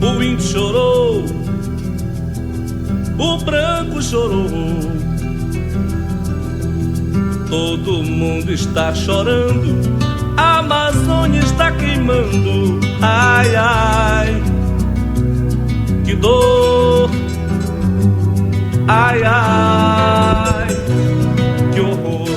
O índio chorou, o branco chorou, todo mundo está chorando, a Amazônia está queimando. Ai, ai, que dor, ai, ai, que horror.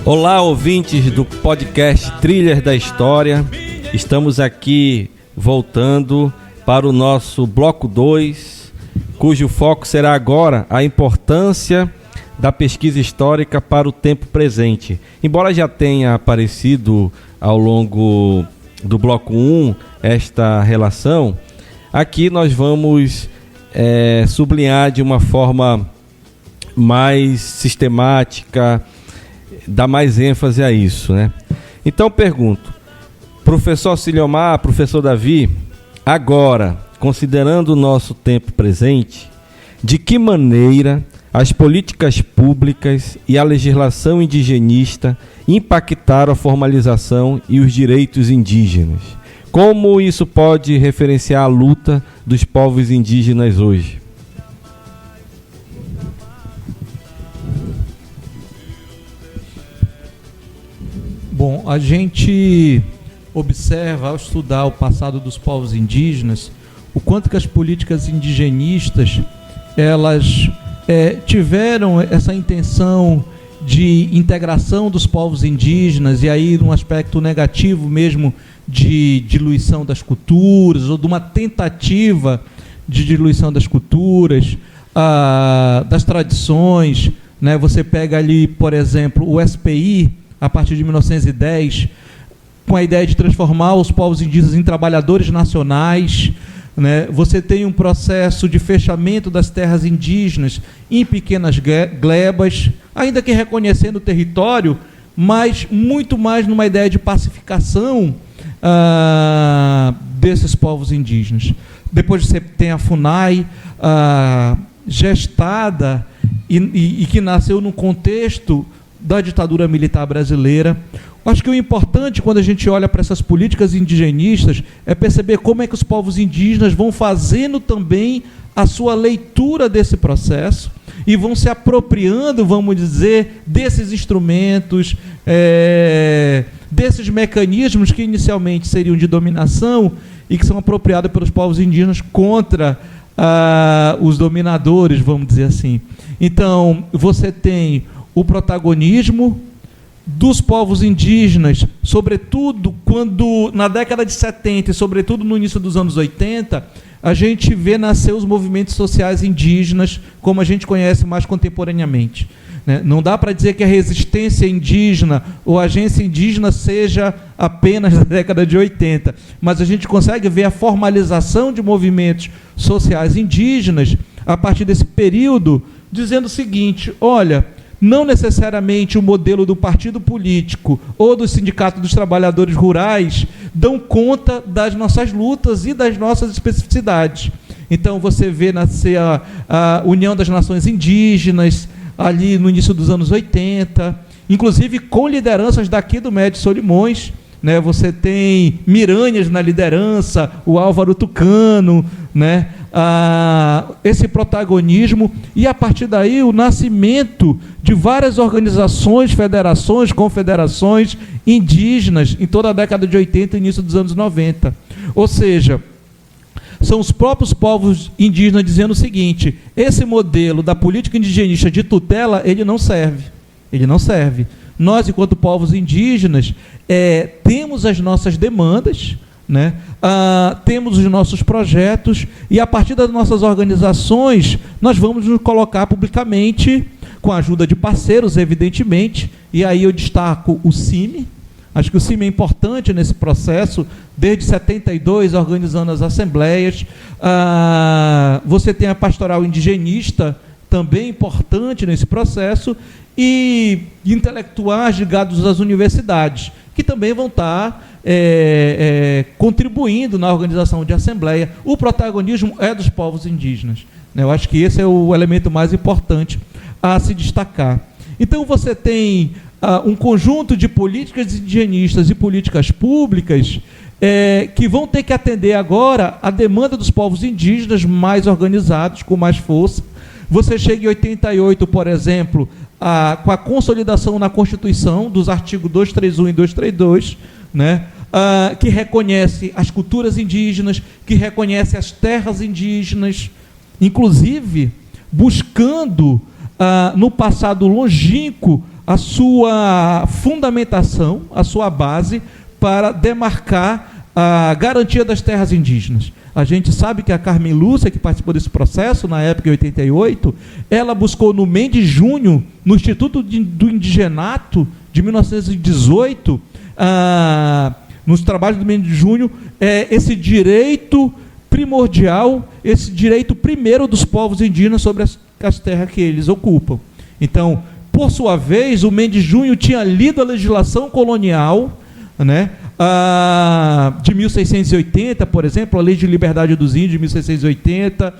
Olá, ouvintes do podcast Trilhas da História. Estamos aqui voltando para o nosso bloco 2, cujo foco será agora a importância da pesquisa histórica para o tempo presente. Embora já tenha aparecido ao longo do bloco 1 esta relação, aqui nós vamos sublinhar de uma forma mais sistemática, dar mais ênfase a isso, né? Então pergunto, professor Ciliomar, professor Davi, agora, considerando o nosso tempo presente, de que maneira as políticas públicas e a legislação indigenista impactaram a formalização e os direitos indígenas? Como isso pode referenciar a luta dos povos indígenas hoje? Bom, a gente observa, ao estudar o passado dos povos indígenas, o quanto que as políticas indigenistas elas tiveram essa intenção de integração dos povos indígenas, e aí num aspecto negativo mesmo de diluição das culturas, ou de uma tentativa de diluição das culturas, das tradições, né? Você pega ali, por exemplo, o SPI, a partir de 1910, com a ideia de transformar os povos indígenas em trabalhadores nacionais, né? Você tem um processo de fechamento das terras indígenas em pequenas glebas, ainda que reconhecendo o território, mas muito mais numa ideia de pacificação desses povos indígenas. Depois você tem a FUNAI, gestada e que nasceu no contexto da ditadura militar brasileira. Acho que o importante, quando a gente olha para essas políticas indigenistas, é perceber como é que os povos indígenas vão fazendo também a sua leitura desse processo e vão se apropriando, vamos dizer, desses instrumentos, desses mecanismos que inicialmente seriam de dominação e que são apropriados pelos povos indígenas contra os dominadores, vamos dizer assim. Então, você tem o protagonismo dos povos indígenas, sobretudo quando, na década de 70 e sobretudo no início dos anos 80, a gente vê nascer os movimentos sociais indígenas, como a gente conhece mais contemporaneamente, né? Não dá para dizer que a resistência indígena ou a agência indígena seja apenas da década de 80, mas a gente consegue ver a formalização de movimentos sociais indígenas a partir desse período, dizendo o seguinte: olha, não necessariamente o modelo do partido político ou do sindicato dos trabalhadores rurais dão conta das nossas lutas e das nossas especificidades. Então você vê nascer a União das Nações Indígenas, ali no início dos anos 80, inclusive com lideranças daqui do Médio Solimões, né? Você tem Miranhas na liderança, o Álvaro Tucano, né? Esse protagonismo, e a partir daí o nascimento de várias organizações, federações, confederações indígenas em toda a década de 80 e início dos anos 90. Ou seja, são os próprios povos indígenas dizendo o seguinte: esse modelo da política indigenista de tutela, ele não serve. Ele não serve. Nós, enquanto povos indígenas, temos as nossas demandas, né? Temos os nossos projetos, e a partir das nossas organizações nós vamos nos colocar publicamente, com a ajuda de parceiros, evidentemente, e aí eu destaco o CIMI. Acho que o CIMI é importante nesse processo, desde 72, organizando as assembleias. Você tem a pastoral indigenista, também importante nesse processo, e intelectuais ligados às universidades, que também vão estar contribuindo na organização de assembleia. O protagonismo é dos povos indígenas, né? Eu acho que esse é o elemento mais importante a se destacar. Então você tem um conjunto de políticas indigenistas e políticas públicas que vão ter que atender agora a demanda dos povos indígenas mais organizados, com mais força. Você chega em 88, por exemplo, com a consolidação na Constituição dos artigos 231 e 232, né? Que reconhece as culturas indígenas, que reconhece as terras indígenas, inclusive buscando, no passado longínquo, a sua fundamentação, a sua base, para demarcar a garantia das terras indígenas. A gente sabe que a Carmen Lúcia, que participou desse processo, na época em 88, ela buscou no Mendes Júnior, no Instituto do Indigenato, de 1918, nos trabalhos do Mendes Júnior, esse direito primordial, esse direito primeiro dos povos indígenas sobre as terras que eles ocupam. Então, por sua vez, o Mendes Júnior tinha lido a legislação colonial, né, de 1680, por exemplo, a Lei de Liberdade dos Índios de 1680,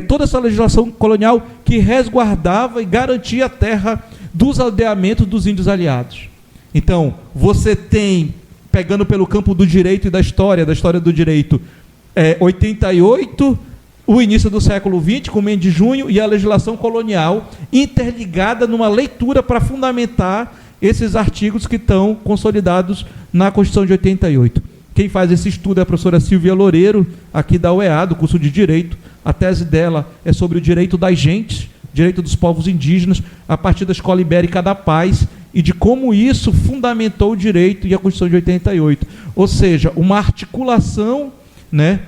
toda essa legislação colonial que resguardava e garantia a terra dos aldeamentos dos índios aliados. Então, você tem, pegando pelo campo do direito e da história do direito, 88, o início do século XX, com Mendes Júnior, e a legislação colonial interligada numa leitura para fundamentar esses artigos que estão consolidados na Constituição de 88. Quem faz esse estudo é a professora Silvia Loureiro, aqui da UEA, do curso de Direito. A tese dela é sobre o direito das gentes, direito dos povos indígenas, a partir da Escola Ibérica da Paz, e de como isso fundamentou o direito e a Constituição de 88. Ou seja, uma articulação, né,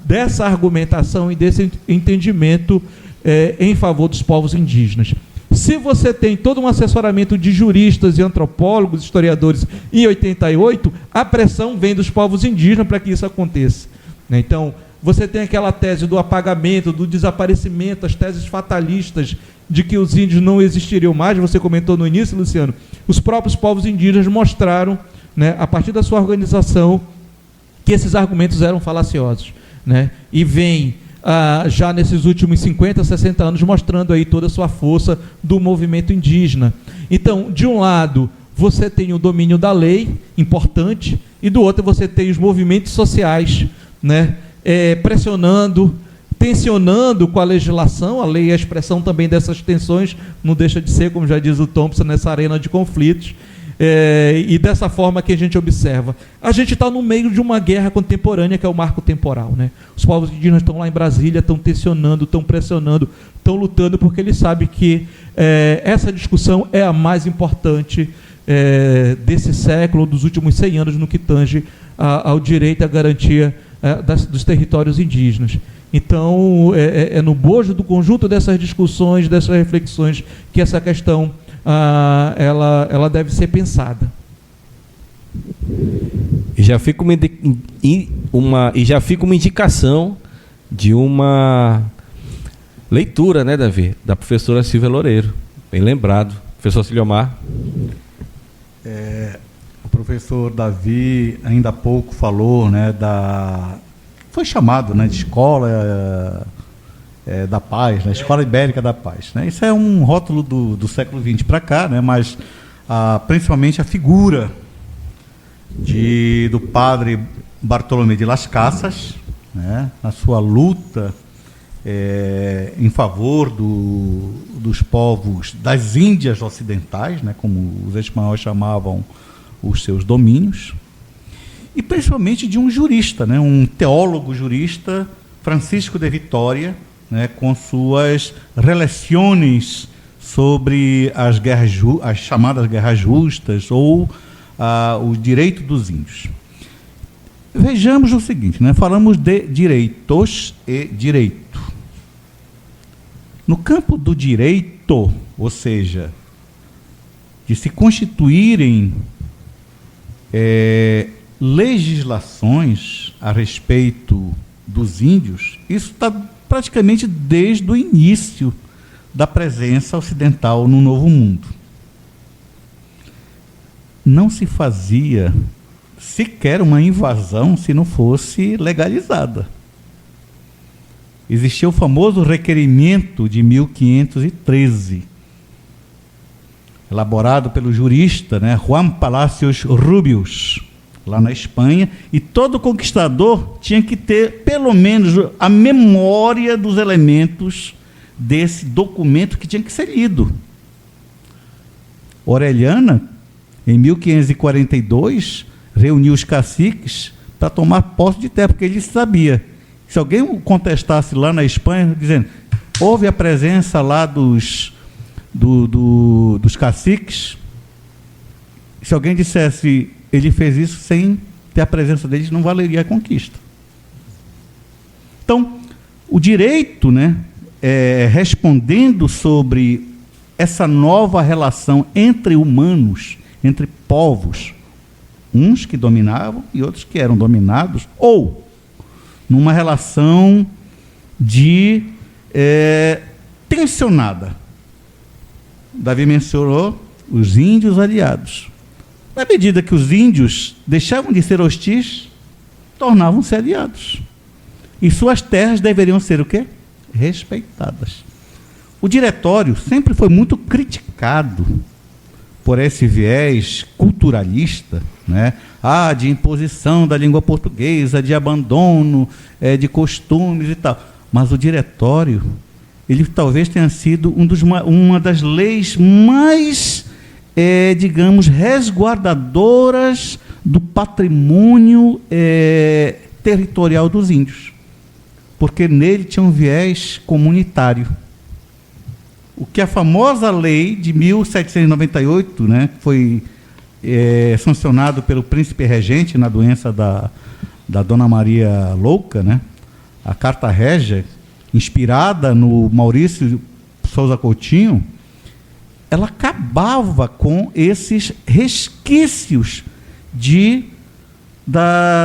dessa argumentação e desse entendimento em favor dos povos indígenas. Se você tem todo um assessoramento de juristas e antropólogos, historiadores, em 88, a pressão vem dos povos indígenas para que isso aconteça. Então, você tem aquela tese do apagamento, do desaparecimento, as teses fatalistas de que os índios não existiriam mais. Você comentou no início, Luciano, os próprios povos indígenas mostraram, né, a partir da sua organização, que esses argumentos eram falaciosos, né? E vem já nesses últimos 50, 60 anos mostrando aí toda a sua força do movimento indígena. Então, de um lado, você tem o domínio da lei, importante, e do outro você tem os movimentos sociais, né? Pressionando, tensionando com a legislação. A lei é a expressão também dessas tensões, não deixa de ser, como já diz o Thompson, nessa arena de conflitos. E dessa forma que a gente observa. A gente está no meio de uma guerra contemporânea, que é o marco temporal, né? Os povos indígenas estão lá em Brasília, estão tensionando, estão pressionando, estão lutando, porque eles sabem que essa discussão é a mais importante desse século, dos últimos 100 anos, no que tange ao direito e à garantia dos territórios indígenas. Então, no bojo do conjunto dessas discussões, dessas reflexões, que essa questão ela deve ser pensada. E já fica uma indicação de uma leitura, né, Davi, da professora Silvia Loureiro, bem lembrado. Professor Ciliomar. O professor Davi ainda há pouco falou, né, foi chamado, né, de escola da paz, né, Escola Ibérica da Paz, né? Isso é um rótulo do século XX para cá, né? Mas principalmente a figura do padre Bartolomé de Las Casas, né, na sua luta em favor dos povos das Índias Ocidentais, né, como os espanhóis chamavam os seus domínios, e principalmente de um jurista, né, um teólogo jurista, Francisco de Vitória, né, com suas relações sobre as chamadas guerras justas ou o direito dos índios. Vejamos o seguinte, né, falamos de direitos e direito. No campo do direito, ou seja, de se constituírem legislações a respeito dos índios, isso está praticamente desde o início da presença ocidental no Novo Mundo. Não se fazia sequer uma invasão se não fosse legalizada. Existia o famoso requerimento de 1513, elaborado pelo jurista, né, Juan Palacios Rubius, lá na Espanha, e todo conquistador tinha que ter, pelo menos, a memória dos elementos desse documento que tinha que ser lido. Orellana, em 1542, reuniu os caciques para tomar posse de terra, porque ele sabia, se alguém contestasse lá na Espanha, dizendo, houve a presença lá dos caciques, se alguém dissesse, ele fez isso sem ter a presença deles, não valeria a conquista. Então, o direito, né, respondendo sobre essa nova relação entre humanos, entre povos, uns que dominavam e outros que eram dominados, ou numa relação de tensionada. Davi mencionou os índios aliados. Na medida que os índios deixavam de ser hostis, tornavam-se aliados. E suas terras deveriam ser o quê? Respeitadas. O diretório sempre foi muito criticado por esse viés culturalista, né? De imposição da língua portuguesa, de abandono de costumes e tal. Mas o diretório, ele talvez tenha sido uma das leis mais, digamos, resguardadoras do patrimônio territorial dos índios, porque nele tinha um viés comunitário. O que a famosa lei de 1798, né, foi sancionado pelo príncipe regente na doença da Dona Maria Louca, né, a Carta Régia, inspirada no Maurício Souza Coutinho, ela acabava com esses resquícios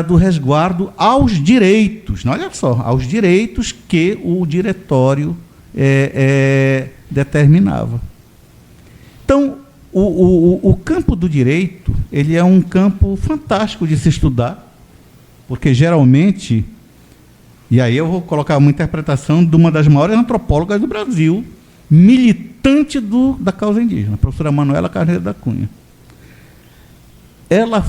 do resguardo aos direitos, olha só, aos direitos que o diretório determinava. Então, o campo do direito, ele é um campo fantástico de se estudar, porque geralmente, e aí eu vou colocar uma interpretação de uma das maiores antropólogas do Brasil, militante da causa indígena, a professora Manuela Carneiro da Cunha. Ela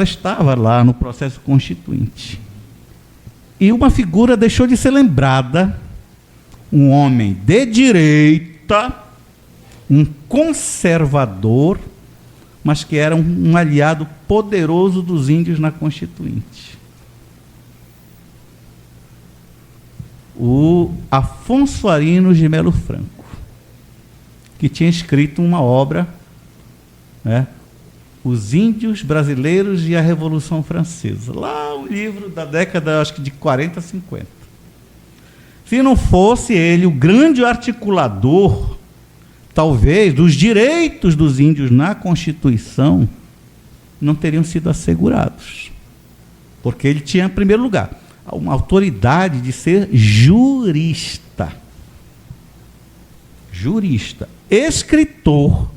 estava lá no processo constituinte. E uma figura deixou de ser lembrada, um homem de direita, um conservador, mas que era um aliado poderoso dos índios na Constituinte. O Afonso Arinos de Melo Franco, que tinha escrito uma obra, né, Os Índios Brasileiros e a Revolução Francesa. Lá um livro da década, acho que de 40, 50. Se não fosse ele o grande articulador, talvez, dos direitos dos índios na Constituição, não teriam sido assegurados. Porque ele tinha, em primeiro lugar, uma autoridade de ser jurista. Jurista, escritor,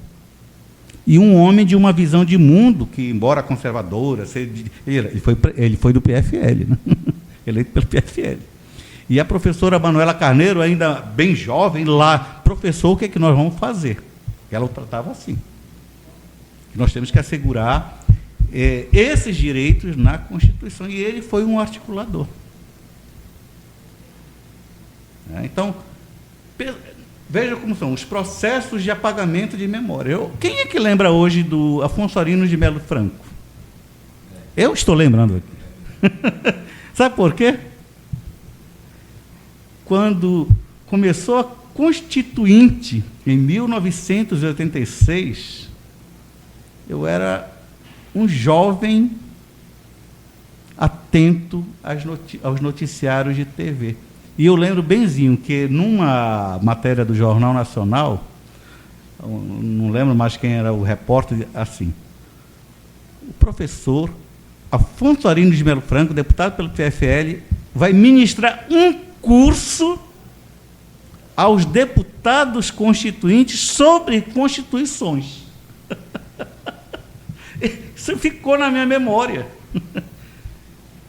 e um homem de uma visão de mundo que, embora conservadora, ele foi do PFL, né? Eleito pelo PFL. E a professora Manuela Carneiro, ainda bem jovem, lá, professor, o que é que nós vamos fazer? Ela o tratava assim. Nós temos que assegurar esses direitos na Constituição, e ele foi um articulador. Então, veja como são os processos de apagamento de memória. Quem é que lembra hoje do Afonso Arinos de Melo Franco? Eu estou lembrando aqui. Sabe por quê? Quando começou a Constituinte, em 1986, eu era um jovem atento aos noticiários de TV. E eu lembro benzinho que numa matéria do Jornal Nacional, não lembro mais quem era o repórter, assim, o professor Afonso Arinos de Melo Franco, deputado pelo PFL, vai ministrar um curso aos deputados constituintes sobre constituições. Isso ficou na minha memória.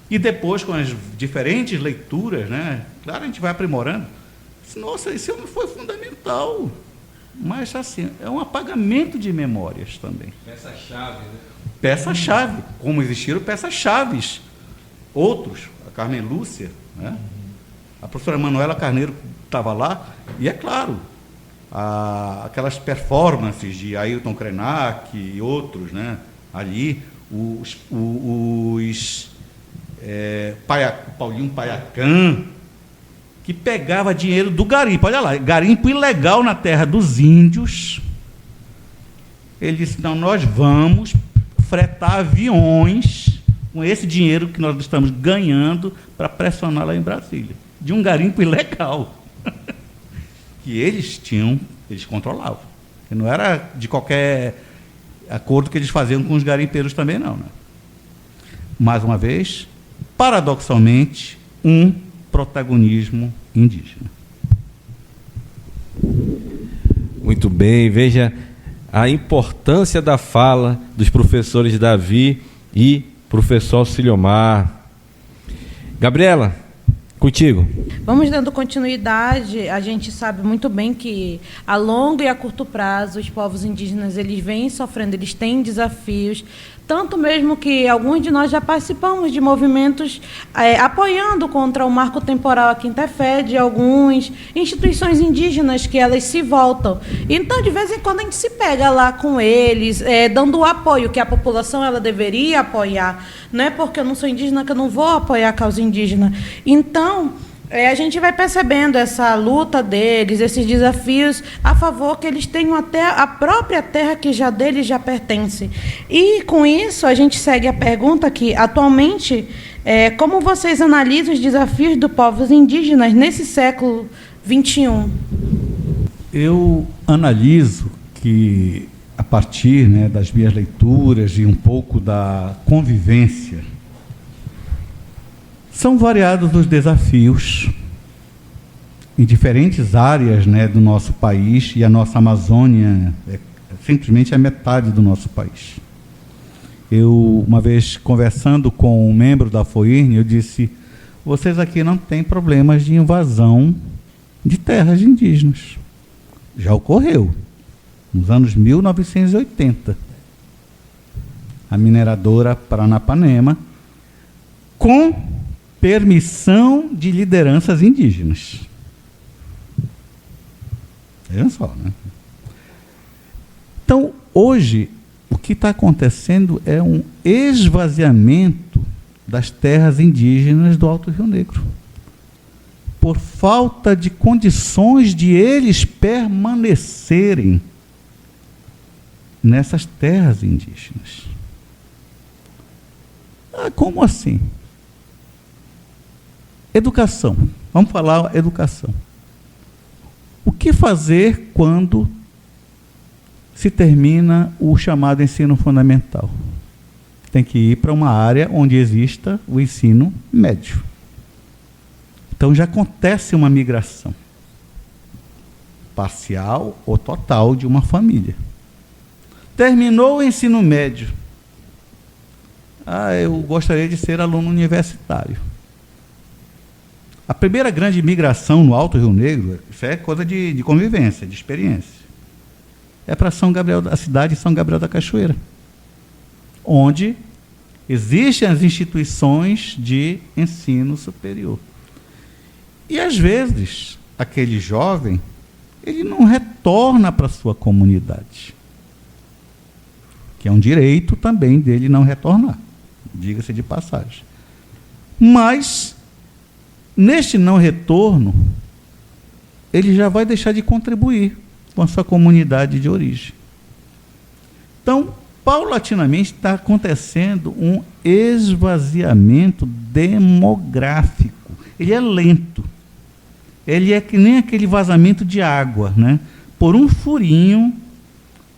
E depois, com as diferentes leituras, né, claro, a gente vai aprimorando. Nossa, isso foi fundamental. Mas, assim, é um apagamento de memórias também. Essa chave, né? peça-chave, como existiram peças-chaves. Outros, a Carmen Lúcia, né? A professora Manuela Carneiro estava lá, e é claro, aquelas performances de Ailton Krenak e outros, né? Ali, Paulinho Paiacan, que pegava dinheiro do garimpo. Olha lá, garimpo ilegal na terra dos índios. Ele disse: não, nós vamos fretar aviões com esse dinheiro que nós estamos ganhando para pressionar lá em Brasília, de um garimpo ilegal que eles controlavam. Que não era de qualquer acordo que eles faziam com os garimpeiros também, não, né? Mais uma vez, paradoxalmente, um protagonismo indígena. Muito bem, veja a importância da fala dos professores Davi e professor Auxiliomar. Gabriela, contigo. Vamos dando continuidade. A gente sabe muito bem que a longo e a curto prazo os povos indígenas eles vêm sofrendo, eles têm desafios, tanto mesmo que alguns de nós já participamos de movimentos apoiando contra o marco temporal aqui em Tefé, de algumas instituições indígenas que elas se voltam. Então, de vez em quando, a gente se pega lá com eles, dando o apoio que a população ela deveria apoiar. Não é porque eu não sou indígena que eu não vou apoiar a causa indígena. Então, a gente vai percebendo essa luta deles, esses desafios a favor que eles tenham até a própria terra que já deles já pertence. E, com isso, a gente segue a pergunta que, atualmente, como vocês analisam os desafios dos povos indígenas nesse século XXI? Eu analiso que, a partir, né, das minhas leituras e um pouco da convivência, são variados os desafios em diferentes áreas, né, do nosso país, e a nossa Amazônia simplesmente a metade do nosso país. Eu, uma vez, conversando com um membro da FOIRN, eu disse: vocês aqui não têm problemas de invasão de terras indígenas. Já ocorreu, nos anos 1980. A mineradora Paranapanema, com permissão de lideranças indígenas. Vejam só, né? Então, hoje, o que está acontecendo é um esvaziamento das terras indígenas do Alto Rio Negro, por falta de condições de eles permanecerem nessas terras indígenas. Como assim? Educação. Vamos falar educação. O que fazer quando se termina o chamado ensino fundamental? Tem que ir para uma área onde exista o ensino médio. Então já acontece uma migração parcial ou total de uma família. Terminou o ensino médio. Eu gostaria de ser aluno universitário. A primeira grande migração no Alto Rio Negro, isso é coisa de convivência, de experiência, é para São Gabriel, a cidade de São Gabriel da Cachoeira, onde existem as instituições de ensino superior. E, às vezes, aquele jovem, ele não retorna para a sua comunidade, que é um direito também dele não retornar, diga-se de passagem. Mas, neste não retorno, ele já vai deixar de contribuir com a sua comunidade de origem. Então, paulatinamente está acontecendo um esvaziamento demográfico. Ele é lento. Ele é que nem aquele vazamento de água, né? Por um furinho,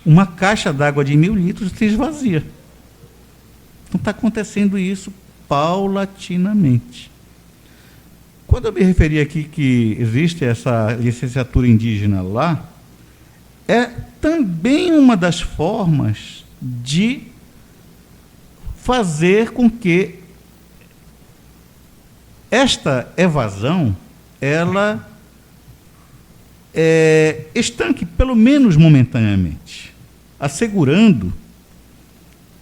uma caixa d'água de 1.000 litros se esvazia. Então está acontecendo isso paulatinamente. Quando eu me referi aqui que existe essa licenciatura indígena lá, é também uma das formas de fazer com que esta evasão ela estanque, pelo menos momentaneamente, assegurando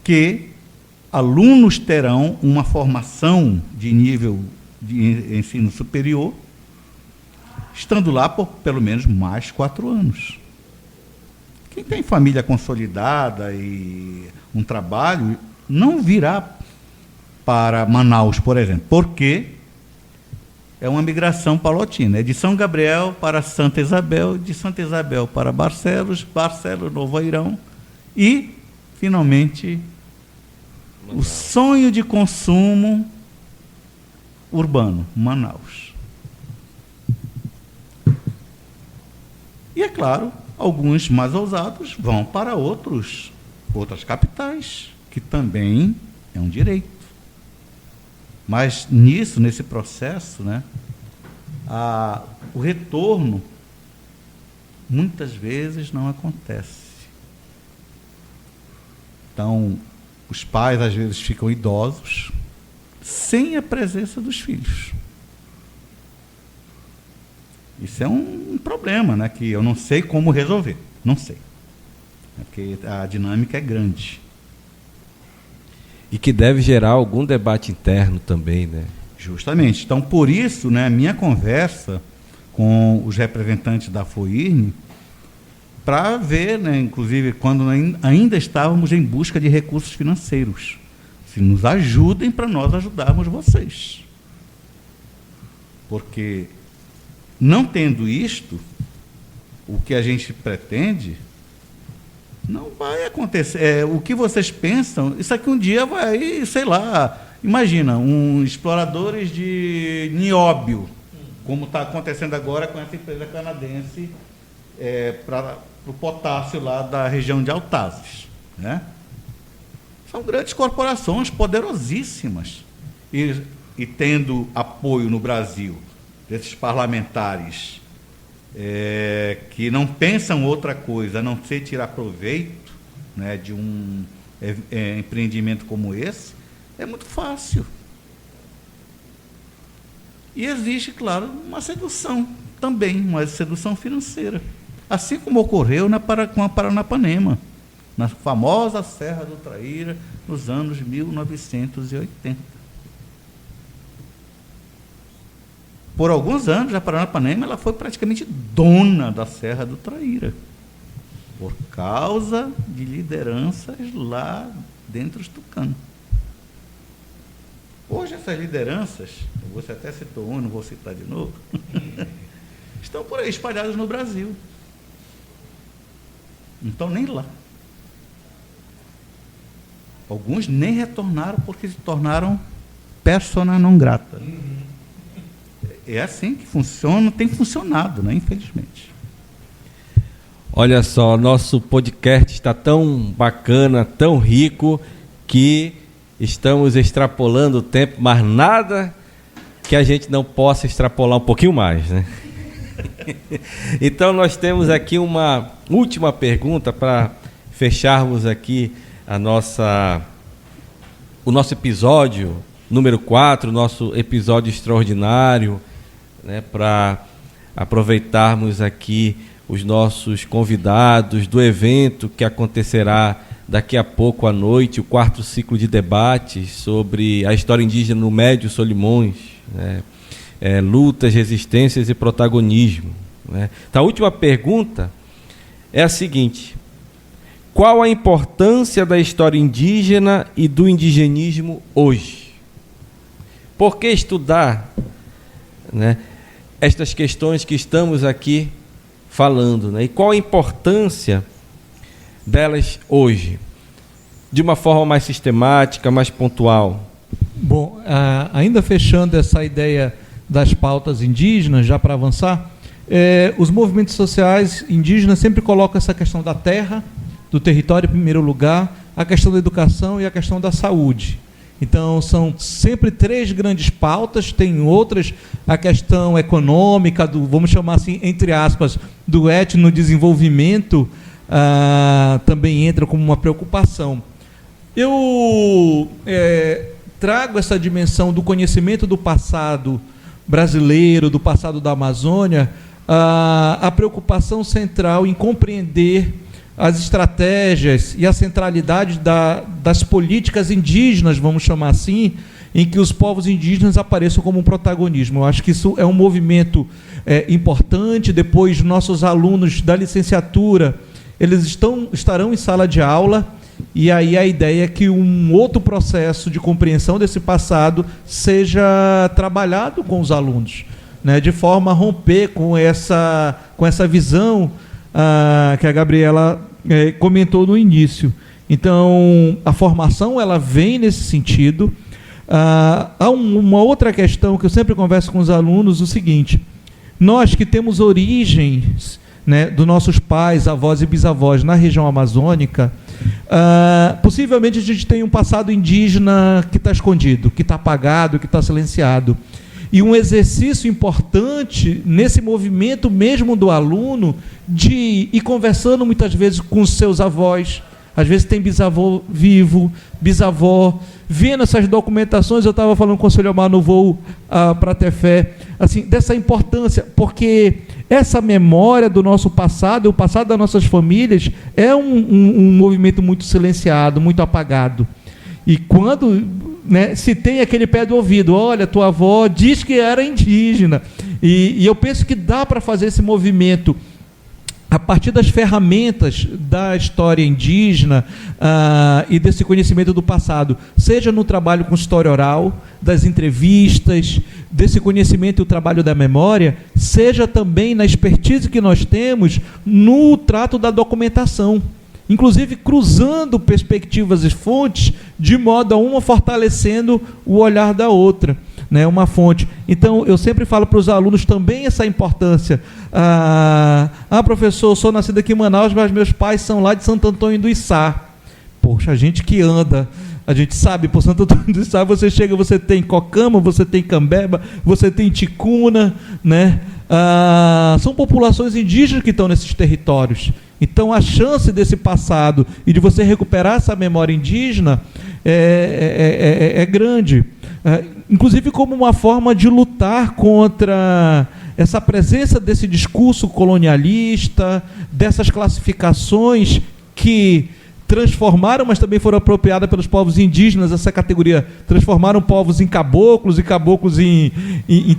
que alunos terão uma formação de nível de ensino superior, estando lá por pelo menos mais 4 anos. Quem tem família consolidada e um trabalho, não virá para Manaus, por exemplo, porque é uma migração paulatina. É de São Gabriel para Santa Isabel, de Santa Isabel para Barcelos, Barcelos, Novo Airão e, finalmente, o sonho de consumo urbano, Manaus. E, é claro, alguns mais ousados vão para outras capitais, que também é um direito. Mas nesse processo, né, o retorno muitas vezes não acontece. Então, os pais às vezes ficam idosos sem a presença dos filhos. Isso é um problema, né, que eu não sei como resolver. Não sei. Porque a dinâmica é grande. E que deve gerar algum debate interno também, né? Justamente. Então, por isso, né, a minha conversa com os representantes da FOIRN, para ver, né, inclusive, quando ainda estávamos em busca de recursos financeiros, se nos ajudem para nós ajudarmos vocês. Porque, não tendo isto, o que a gente pretende não vai acontecer. O que vocês pensam, isso aqui um dia vai, sei lá, imagina, exploradores de nióbio, como está acontecendo agora com essa empresa canadense para o potássio lá da região de Altazes, né? São grandes corporações poderosíssimas e tendo apoio no Brasil desses parlamentares que não pensam outra coisa a não ser tirar proveito, né, de um empreendimento como esse, é muito fácil. E existe, claro, uma sedução também, uma sedução financeira. Assim como ocorreu com a Paranapanema, na famosa Serra do Traíra, nos anos 1980. Por alguns anos, a Paranapanema ela foi praticamente dona da Serra do Traíra, por causa de lideranças lá dentro do Tucano. Hoje, essas lideranças, você até citou uma, não vou citar de novo, estão por aí espalhadas no Brasil. Não estão nem lá. Alguns nem retornaram porque se tornaram persona non grata. É assim que funciona, tem funcionado, né, infelizmente. Olha só, nosso podcast está tão bacana, tão rico, que estamos extrapolando o tempo, mas nada que a gente não possa extrapolar um pouquinho mais, né? Então, nós temos aqui uma última pergunta para fecharmos aqui o nosso episódio número 4, nosso episódio extraordinário, né, para aproveitarmos aqui os nossos convidados do evento que acontecerá daqui a pouco à noite, o 4º ciclo de debates sobre a história indígena no Médio Solimões, né, lutas, resistências e protagonismo, né. Então, a última pergunta é a seguinte: qual a importância da história indígena e do indigenismo hoje? Por que estudar, né, estas questões que estamos aqui falando, né? E qual a importância delas hoje, de uma forma mais sistemática, mais pontual? Bom, ainda fechando essa ideia das pautas indígenas, já para avançar, os movimentos sociais indígenas sempre colocam essa questão da terra, do território em primeiro lugar, a questão da educação e a questão da saúde. Então, são sempre 3 grandes pautas, tem outras, a questão econômica, vamos chamar assim, entre aspas, do etnodesenvolvimento, também entra como uma preocupação. Eu trago essa dimensão do conhecimento do passado brasileiro, do passado da Amazônia, a preocupação central em compreender as estratégias e a centralidade das políticas indígenas, vamos chamar assim, em que os povos indígenas apareçam como um protagonismo. Eu acho que isso é um movimento importante. Depois, nossos alunos da licenciatura, eles estarão em sala de aula, e aí a ideia é que um outro processo de compreensão desse passado seja trabalhado com os alunos, né, de forma a romper com essa visão que a Gabriela comentou no início. Então, a formação ela vem nesse sentido. Há uma outra questão que eu sempre converso com os alunos, o seguinte: nós que temos origens, né, dos nossos pais, avós e bisavós na região amazônica, possivelmente a gente tem um passado indígena que está escondido, que está apagado, que está silenciado. E um exercício importante nesse movimento mesmo do aluno de ir conversando muitas vezes com os seus avós, às vezes tem bisavô vivo, bisavó, vendo essas documentações. Eu estava falando com o Sr. Omar no voo para Tefé, assim, dessa importância, porque essa memória do nosso passado, o passado das nossas famílias, é um movimento muito silenciado, muito apagado. E quando, né, se tem aquele pé do ouvido, olha, tua avó diz que era indígena, e eu penso que dá para fazer esse movimento a partir das ferramentas da história indígena e desse conhecimento do passado, seja no trabalho com história oral, das entrevistas, desse conhecimento e o trabalho da memória, seja também na expertise que nós temos no trato da documentação, inclusive cruzando perspectivas e fontes, de modo a uma fortalecendo o olhar da outra, né, uma fonte. Então, eu sempre falo para os alunos também essa importância. Professor, eu sou nascido aqui em Manaus, mas meus pais são lá de Santo Antônio do Içá. Poxa, a gente que anda, a gente sabe, por Santo Antônio do Içá, você chega, você tem Cocama, você tem Cambeba, você tem Ticuna, né? São populações indígenas que estão nesses territórios. Então, a chance desse passado e de você recuperar essa memória indígena é grande. Inclusive como uma forma de lutar contra essa presença desse discurso colonialista, dessas classificações que transformaram, mas também foram apropriadas pelos povos indígenas, essa categoria, transformaram povos em caboclos, e caboclos em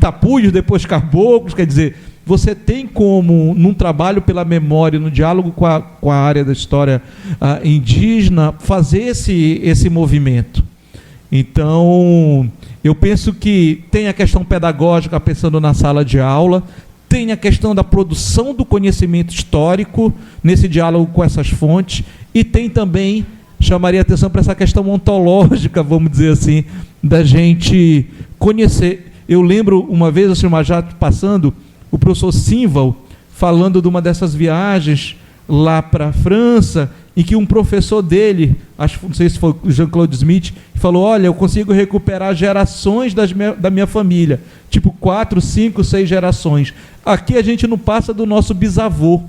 tapujos, depois caboclos. Quer dizer, você tem como, num trabalho pela memória, no diálogo com a área da história indígena, fazer esse movimento. Então, eu penso que tem a questão pedagógica, pensando na sala de aula, tem a questão da produção do conhecimento histórico, nesse diálogo com essas fontes, e tem também, chamaria atenção para essa questão ontológica, vamos dizer assim, da gente conhecer. Eu lembro uma vez, assim, já passando, o professor Simval falando de uma dessas viagens lá para a França, em que um professor dele, não sei se foi o Jean-Claude Smith, falou: olha, eu consigo recuperar gerações da minha família, tipo 4, 5, 6 gerações. Aqui a gente não passa do nosso bisavô.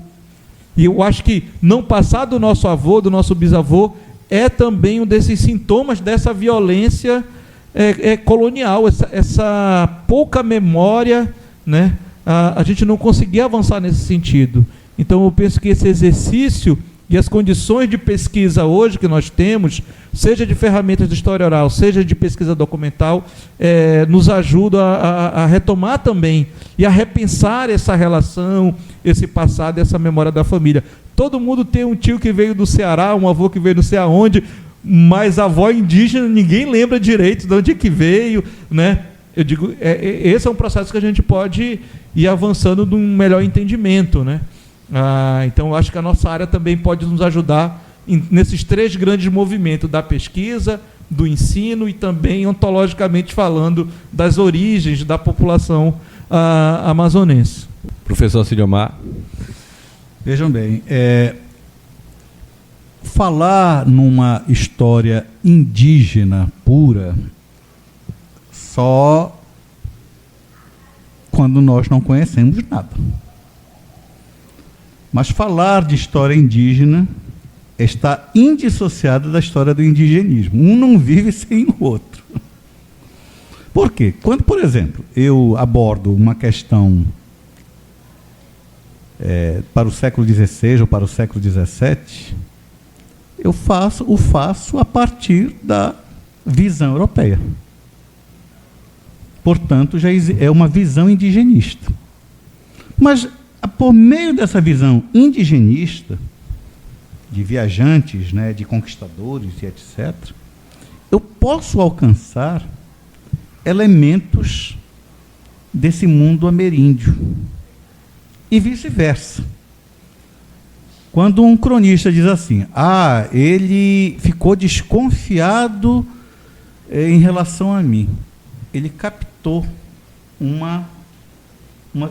E eu acho que não passar do nosso avô, do nosso bisavô, é também um desses sintomas dessa violência colonial, essa pouca memória, né? A gente não conseguia avançar nesse sentido. Então, eu penso que esse exercício e as condições de pesquisa hoje que nós temos, seja de ferramentas de história oral, seja de pesquisa documental, nos ajudam a retomar também e a repensar essa relação, esse passado, essa memória da família. Todo mundo tem um tio que veio do Ceará, um avô que veio não sei aonde, mas a avó indígena ninguém lembra direito de onde é que veio, né? Eu digo, esse é um processo que a gente pode ir avançando num melhor entendimento, né? Então, eu acho que a nossa área também pode nos ajudar nesses 3 grandes movimentos, da pesquisa, do ensino e também, ontologicamente falando, das origens da população amazonense. Professor Sidmar. Vejam bem, falar numa história indígena pura só quando nós não conhecemos nada. Mas falar de história indígena está indissociado da história do indigenismo. Um não vive sem o outro. Por quê? Quando, por exemplo, eu abordo uma questão para o século XVI ou para o século XVII, eu o faço a partir da visão europeia. Portanto, já é uma visão indigenista. Mas, por meio dessa visão indigenista, de viajantes, né, de conquistadores e etc., eu posso alcançar elementos desse mundo ameríndio. E vice-versa. Quando um cronista diz assim, ele ficou desconfiado em relação a mim, ele captou uma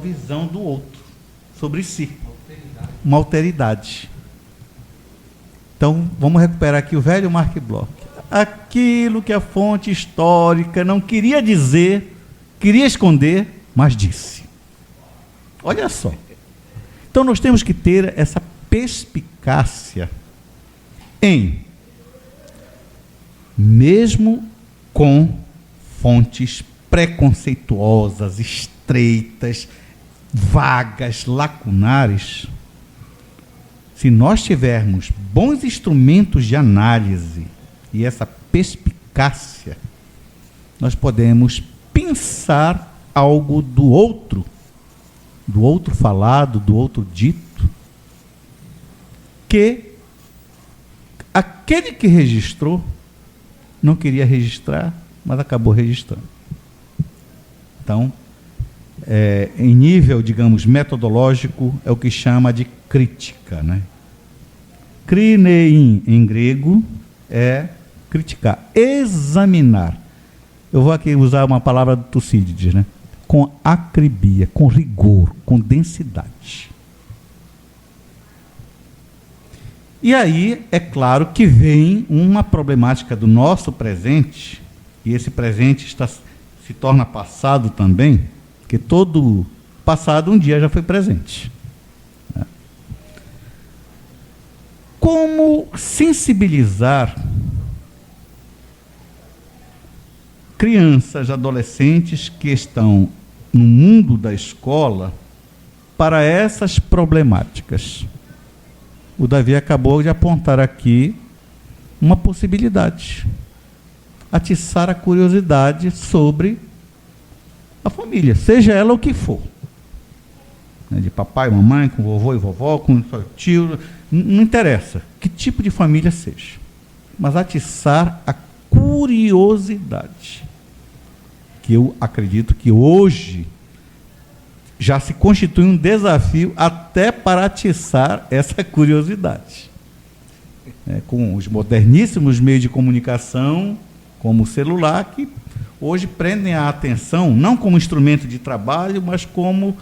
visão do outro sobre si, uma alteridade. Então, vamos recuperar aqui o velho Mark Bloch. Aquilo que a fonte histórica não queria dizer, queria esconder, mas disse. Olha só. Então, nós temos que ter essa perspicácia mesmo com fontes preconceituosas, estreitas, vagas, lacunares, se nós tivermos bons instrumentos de análise e essa perspicácia, nós podemos pensar algo do outro falado, do outro dito, que aquele que registrou não queria registrar, mas acabou registrando. Então, em nível, digamos, metodológico, é o que chama de crítica, né? Krinein, em grego, é criticar, examinar. Eu vou aqui usar uma palavra do Tucídides, né? Com acribia, com rigor, com densidade. E aí, é claro que vem uma problemática do nosso presente, e esse presente se torna passado também, porque todo passado um dia já foi presente. Como sensibilizar crianças, adolescentes que estão no mundo da escola para essas problemáticas? O Davi acabou de apontar aqui uma possibilidade. Atiçar a curiosidade sobre a família, seja ela o que for. De papai, mamãe, com vovô e vovó, com tio, não interessa que tipo de família seja. Mas atiçar a curiosidade, que eu acredito que hoje já se constitui um desafio até para atiçar essa curiosidade. Com os moderníssimos meios de comunicação, como o celular, que hoje prendem a atenção, não como instrumento de trabalho, mas como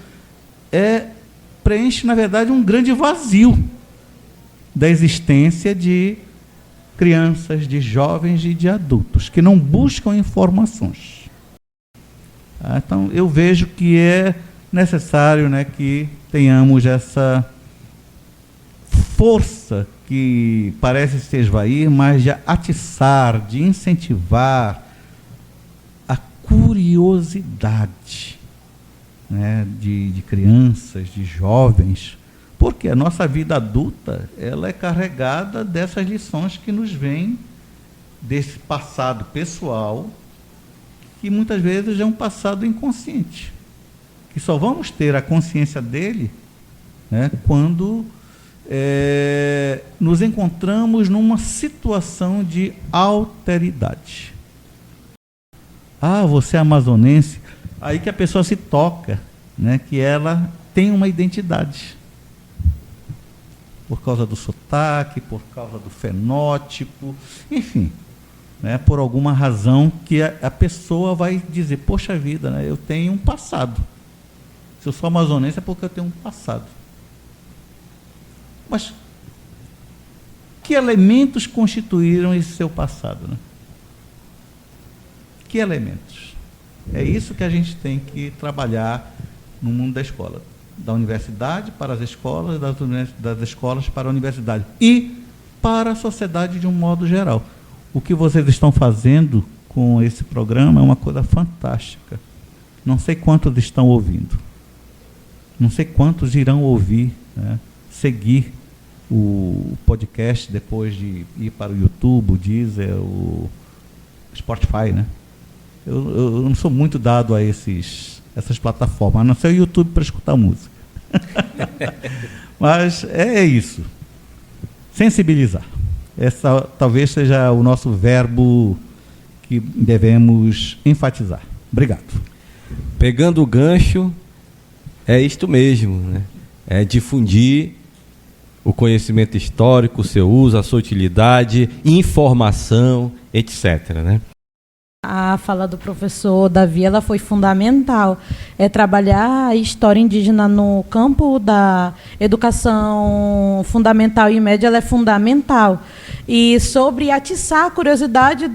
preenche, na verdade, um grande vazio da existência de crianças, de jovens e de adultos, que não buscam informações. Então, eu vejo que é necessário, né, que tenhamos essa força que parece se esvair, mas de atiçar, de incentivar a curiosidade, né, de crianças, de jovens, porque a nossa vida adulta ela é carregada dessas lições que nos vêm desse passado pessoal, que muitas vezes é um passado inconsciente, que só vamos ter a consciência dele, né, quando nos encontramos numa situação de alteridade. Você é amazonense, aí que a pessoa se toca, né, que ela tem uma identidade. Por causa do sotaque, por causa do fenótipo, enfim, né, por alguma razão que a pessoa vai dizer, poxa vida, né, eu tenho um passado. Se eu sou amazonense é porque eu tenho um passado. Mas que elementos constituíram esse seu passado, né? Que elementos? É isso que a gente tem que trabalhar no mundo da escola. Da universidade para as escolas, das escolas para a universidade. E para a sociedade de um modo geral. O que vocês estão fazendo com esse programa é uma coisa fantástica. Não sei quantos estão ouvindo. não sei quantos irão ouvir, né, seguir o podcast depois de ir para o YouTube, o Deezer, o Spotify, né? Eu não sou muito dado a essas plataformas, a não ser o YouTube para escutar música. Mas é isso. Sensibilizar. Essa talvez seja o nosso verbo que devemos enfatizar. Obrigado. Pegando o gancho, é isto mesmo, né? É difundir o conhecimento histórico, o seu uso, a sua utilidade, informação, etc., né? A fala do professor Davi, ela foi fundamental. Trabalhar a história indígena no campo da educação fundamental e média, ela é fundamental. E sobre atiçar a curiosidade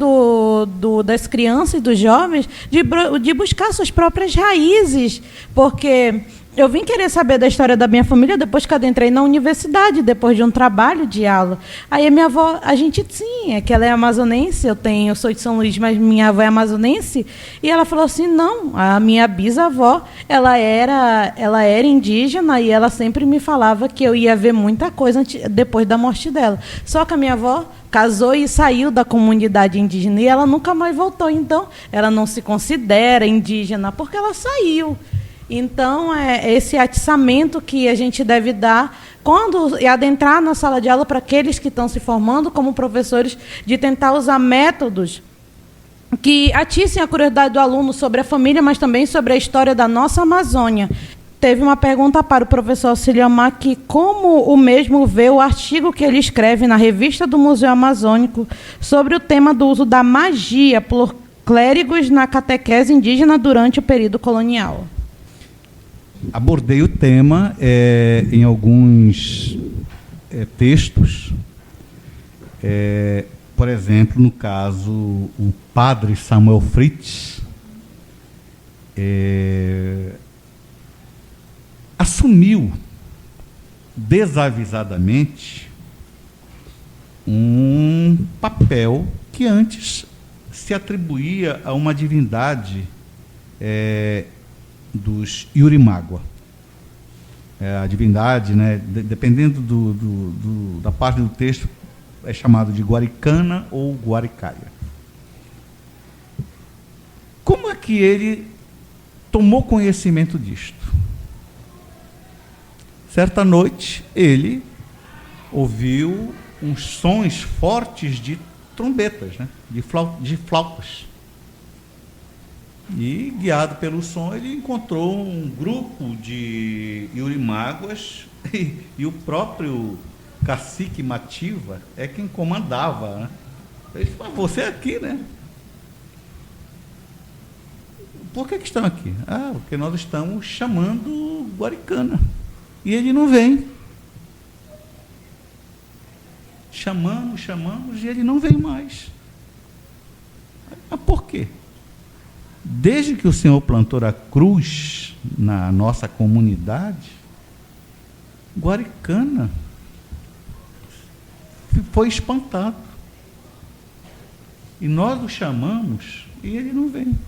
das crianças e dos jovens de buscar suas próprias raízes, porque eu vim querer saber da história da minha família depois que eu entrei na universidade, depois de um trabalho de aula. Aí a minha avó, a gente sim, é que ela é amazonense, eu sou de São Luís, mas minha avó é amazonense, e ela falou assim, não, a minha bisavó, ela era indígena, e ela sempre me falava que eu ia ver muita coisa depois da morte dela. Só que a minha avó casou e saiu da comunidade indígena, e ela nunca mais voltou, então ela não se considera indígena, porque ela saiu. Então, é esse atiçamento que a gente deve dar quando adentrar na sala de aula para aqueles que estão se formando como professores, de tentar usar métodos que atissem a curiosidade do aluno sobre a família, mas também sobre a história da nossa Amazônia. Teve uma pergunta para o professor Auxílio Amac, como o mesmo vê o artigo que ele escreve na revista do Museu Amazônico sobre o tema do uso da magia por clérigos na catequese indígena durante o período colonial. Abordei o tema em alguns textos. Por exemplo, no caso, o padre Samuel Fritz assumiu desavisadamente um papel que antes se atribuía a uma divindade dos Yurimágua. A divindade, né, dependendo da parte do texto, é chamado de Guaricana ou Guaricaia. Como é que ele tomou conhecimento disto? Certa noite, ele ouviu uns sons fortes de trombetas, né, de flautas. E, guiado pelo som, ele encontrou um grupo de Yurimáguas e o próprio cacique Mativa é quem comandava, né? Ele disse, mas você é aqui, né? Por que estão aqui? Porque nós estamos chamando Guaricana. E ele não vem. Chamamos e ele não vem mais. Mas por quê? Desde que o Senhor plantou a cruz na nossa comunidade, Guaricana foi espantado. E nós o chamamos e ele não vem.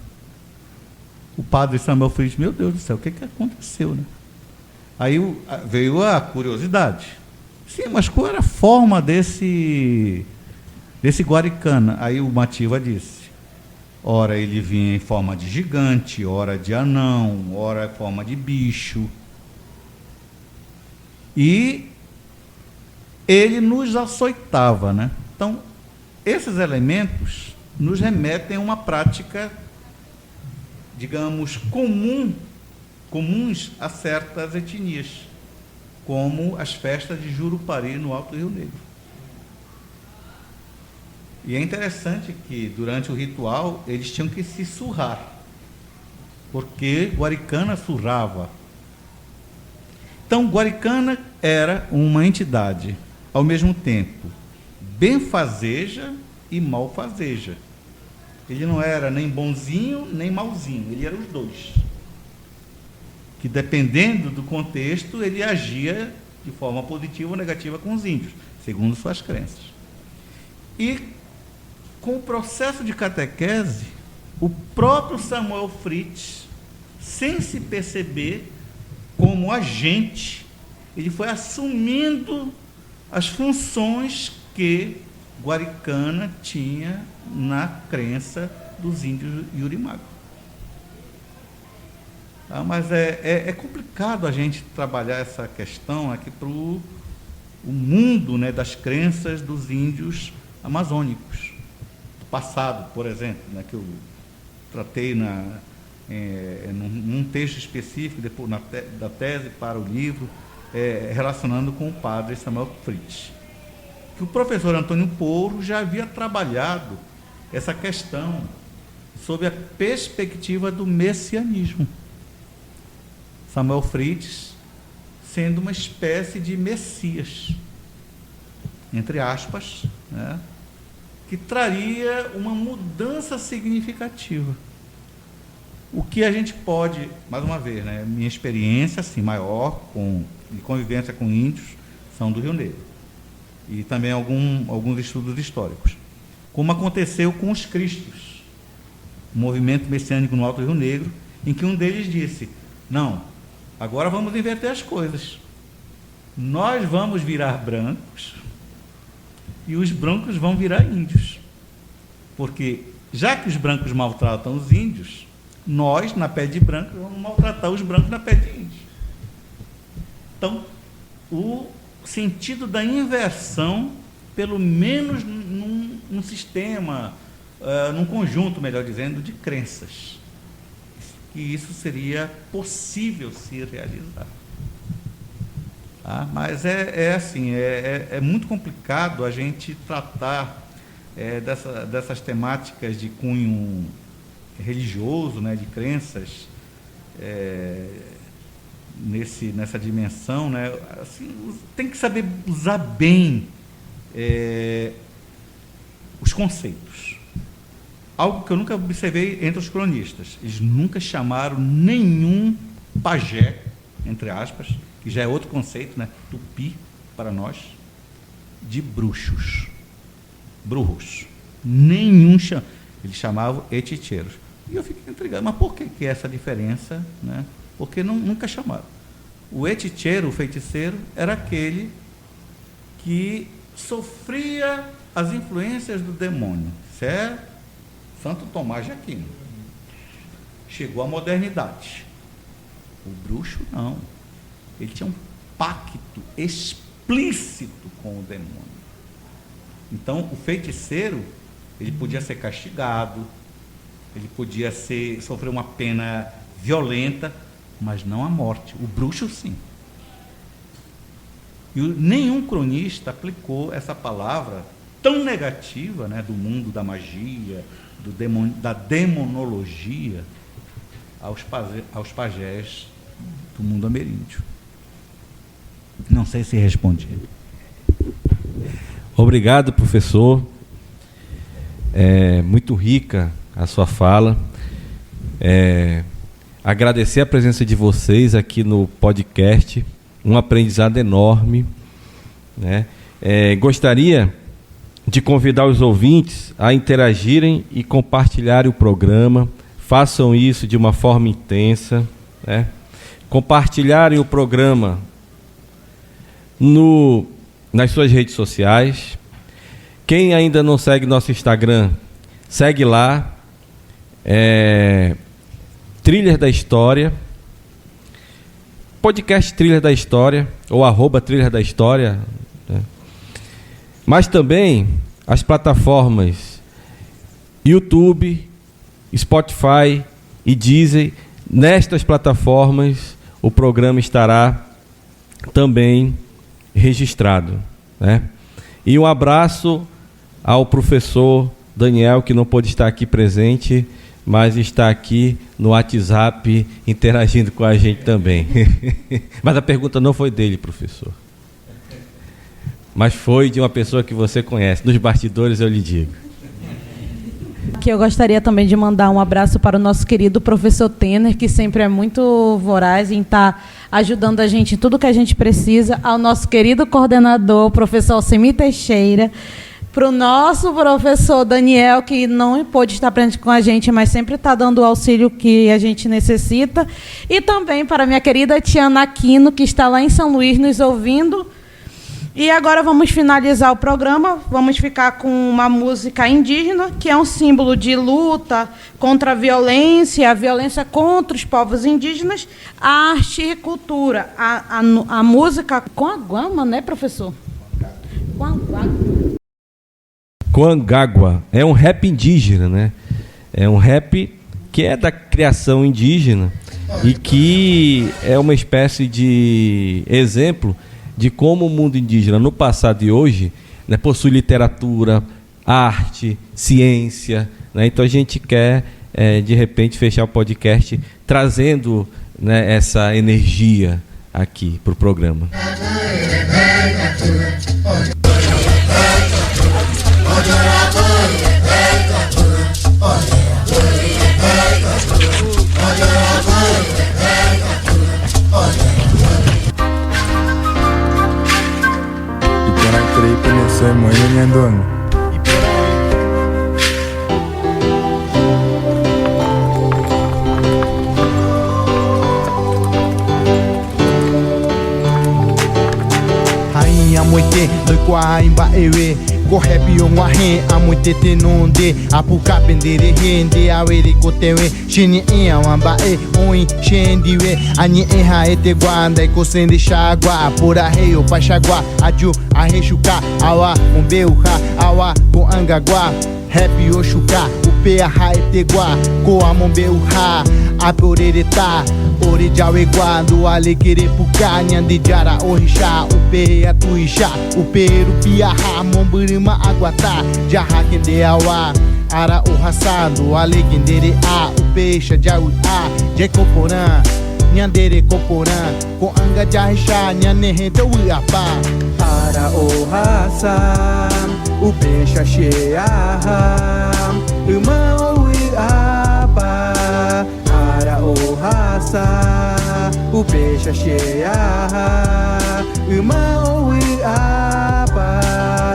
O padre Samuel Fritz, meu Deus do céu, o que aconteceu, né? Aí veio a curiosidade. Sim, mas qual era a forma desse Guaricana? Aí o Mativa disse, ora ele vinha em forma de gigante, ora de anão, ora em forma de bicho. E ele nos açoitava, né? Então, esses elementos nos remetem a uma prática, digamos, comuns a certas etnias, como as festas de Jurupari no Alto Rio Negro. E é interessante que, durante o ritual, eles tinham que se surrar, porque Guaricana surrava. Então, Guaricana era uma entidade, ao mesmo tempo, benfazeja e malfazeja. Ele não era nem bonzinho, nem malzinho, ele era os dois. Que, dependendo do contexto, ele agia de forma positiva ou negativa com os índios, segundo suas crenças. E, com o processo de catequese, o próprio Samuel Fritz, sem se perceber, como agente, ele foi assumindo as funções que Guaricana tinha na crença dos índios Yurimaga. Mas é complicado a gente trabalhar essa questão aqui para o mundo, né, das crenças dos índios amazônicos. Do passado, por exemplo, né, que eu tratei num texto específico, depois da tese para o livro, relacionando com o padre Samuel Fritz. Que o professor Antônio Porro já havia trabalhado essa questão sob a perspectiva do messianismo. Samuel Fritz sendo uma espécie de Messias, entre aspas, né, que traria uma mudança significativa. O que a gente pode, mais uma vez, né, minha experiência assim, maior de convivência com índios são do Rio Negro, e também alguns estudos históricos. Como aconteceu com os Cristos, o movimento messiânico no Alto Rio Negro, em que um deles disse: não, agora vamos inverter as coisas. Nós vamos virar brancos e os brancos vão virar índios. Porque, já que os brancos maltratam os índios, nós, na pele de branco, vamos maltratar os brancos na pele de índios. Então, o sentido da inversão, pelo menos num sistema, num conjunto, melhor dizendo, de crenças, que isso seria possível se realizar. Mas assim, é muito complicado a gente tratar dessas temáticas de cunho religioso, né, de crenças, nessa dimensão, né? Assim, tem que saber usar bem os conceitos. Algo que eu nunca observei entre os cronistas. Eles nunca chamaram nenhum pajé, entre aspas, que já é outro conceito, né, tupi para nós, de bruxos. Brujos. Nenhum chama. Eles chamavam eticheiros. E eu fiquei intrigado, mas por que é essa diferença, né? Porque nunca chamaram. O eticheiro, o feiticeiro, era aquele que sofria as influências do demônio. Isso é Santo Tomás de Aquino. Chegou à modernidade. O bruxo, não. Ele tinha um pacto explícito com o demônio. Então, o feiticeiro, ele podia ser castigado, ele podia sofrer uma pena violenta, mas não a morte. O bruxo, sim. E nenhum cronista aplicou essa palavra tão negativa, né, do mundo da magia, da demonologia, aos pajés do mundo ameríndio. Não sei se respondi. Obrigado, professor. Muito rica a sua fala. Agradecer a presença de vocês aqui no podcast, um aprendizado enorme, né? Gostaria de convidar os ouvintes a interagirem e compartilharem o programa. Façam isso de uma forma intensa, né? Compartilharem o programa nas suas redes sociais. Quem ainda não segue nosso Instagram, segue lá, Trilhas da História, podcast Trilhas da História, ou @Trilhas da História, né? Mas também as plataformas YouTube, Spotify e Deezer. Nestas plataformas o programa estará também registrado, né? E um abraço ao professor Daniel, que não pôde estar aqui presente, mas está aqui no WhatsApp interagindo com a gente também. Mas a pergunta não foi dele, professor, mas foi de uma pessoa que você conhece. Nos bastidores eu lhe digo. Que eu gostaria também de mandar um abraço para o nosso querido professor Tener, que sempre é muito voraz em estar ajudando a gente em tudo que a gente precisa, ao nosso querido coordenador, professor Alcemir Teixeira, para o nosso professor Daniel, que não pôde estar presente com a gente, mas sempre está dando o auxílio que a gente necessita. E também para a minha querida Tiana Aquino, que está lá em São Luís nos ouvindo. E agora vamos finalizar o programa. Vamos ficar com uma música indígena, que é um símbolo de luta contra a violência contra os povos indígenas, arte e cultura. A música Coanguama, né, professor? Coangágua é um rap indígena, né? É um rap que é da criação indígena e que é uma espécie de exemplo de como o mundo indígena no passado e hoje, né, possui literatura, arte, ciência, né? Então a gente quer de repente fechar o podcast trazendo, né, essa energia aqui para o programa. Rainha moite do Quaimba ewe correpe o marre a moite tenonde apuca pendere rende awere kotewe chini ia wamba oi shendiwe ani erra ete guanda e cosende chagua pura rei o pachagua aju a rechuca awa umbeuha awa com angagua Happy Oxuká, o P.A. Etegua, Coamombeuha, Aporereta, Orejaueguá, do Alequerepucá, Nhandejara, Orixá, o P.A. Tuixá, o Peru Piaha, Momburima, Aguatá, Jarra Quendeauá, Ara Orraçá, do Alequendere A, o Peixa, Jauá, Jecoporã, Nhandere Coporã, com Anga Jarrixá, Nhanerre, do Uiapá, Ara Orraçá. O peixe cheia, irmão e aba, ara o raça. O peixe cheia, irmão e aba,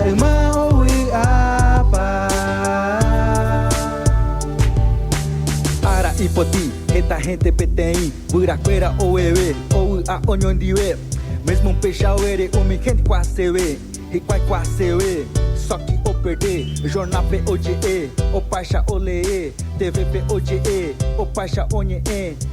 irmão e aba. Ara ipoti, reta rente petei, buraqueira ou ewe, ou a onhondiwe. Mesmo um peixe auere, o me quente quasewe, e quasewe. Só que o perder, jornal PODE, o paixa ole, TV PODE, o paixa onye,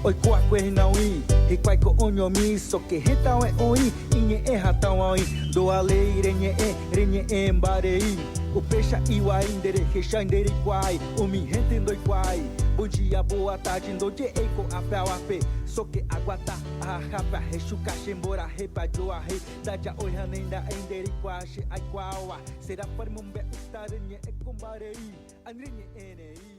oi coaque não i, e quai co onyomi, só que reta é oi, inhe ratão oi, do ale renhe embarei, o peixa iwa indere, recha indere quai, o mi rente doi quai, bom dia, boa tarde, doje eco apel ape, só que aguata, a rapa, rechuca, chembora, repa, joa, re, daja oi hanenda, indere quache, ai quaua, será para mumbe, utarenye, e combarei, anrenye enei.